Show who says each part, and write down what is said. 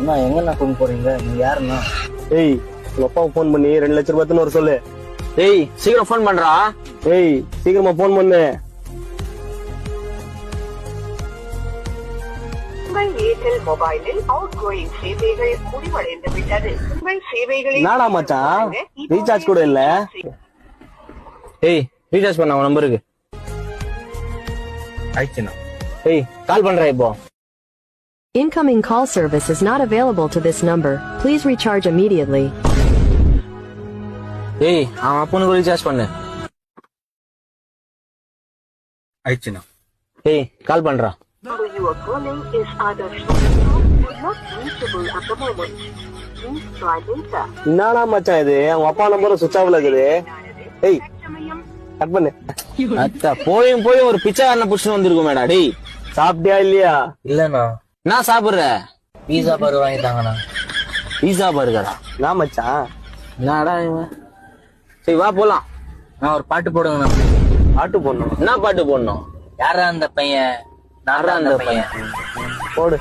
Speaker 1: அண்ணா எங்கண்ணா கொண்டு போறீங்க? நீங்க யாருண்ணா?
Speaker 2: ஏய், உங்க அப்பாவுக்கு போன் பண்ணி 2 லட்சம் ரூபாய்ன்னு வர சொல்லு.
Speaker 3: ஏய் சீக்கிரம் போன் பண்றா.
Speaker 2: ஏய், சீக்கிரமா போன் பண்ணு.
Speaker 4: உங்கள் ஏர்டெல் மொபைலில் அவுட்கோயிங் சேவைகள் முடிவடைந்து விட்டது. உங்கள் சேவைகளை
Speaker 2: நாடா மச்சான், ரீசார்ஜ் கூட இல்ல.
Speaker 3: ஏய் ரீசார்ஜ் பண்ண உன் நம்பருக்கு.
Speaker 1: ஆயிடுச்சுண்ணா.
Speaker 3: ஏய் கால் பண்றேன் இப்போ.
Speaker 5: Incoming call service is not available to this number. Please recharge immediately.
Speaker 3: ஏய் அவன் அப்பனுக்கு ரீசார்ஜ் பண்ணு.
Speaker 1: ஆயிடுச்சுண்ணா.
Speaker 3: ஏய் கால் பண்றா.
Speaker 4: number you are calling is either switched off or not reachable at the moment. Please try later.
Speaker 2: என்னடா மச்சான் இது? உங்க அப்பா நம்பரும் சுவிட்ச் ஆஃப்ல இருக்குது. ஏய், கட் பண்ணு.
Speaker 3: அத்தா போயும் ஒரு பிச்சைக்காரனை புடிச்சுன்னு வந்திருக்கும் மேடா. டேய்
Speaker 2: சாப்பிட்டியா இல்லையா?
Speaker 1: இல்லண்ணா.
Speaker 3: நான் சாப்பிடுற
Speaker 1: பீஸா பர்கர் வாங்கிட்டாங்கண்ணா.
Speaker 3: பீஸா பர்கரா?
Speaker 2: நான் மச்சான்.
Speaker 3: என்னடா இவன்? சரி வா போலாம்.
Speaker 1: நான் ஒரு பாட்டு போடுங்கண்ணா.
Speaker 2: பாட்டு போடணும்.
Speaker 3: என்ன பாட்டு போடணும்?
Speaker 1: யாரா அந்த பையன்?
Speaker 3: யாரா அந்த பையன்?
Speaker 2: போடு.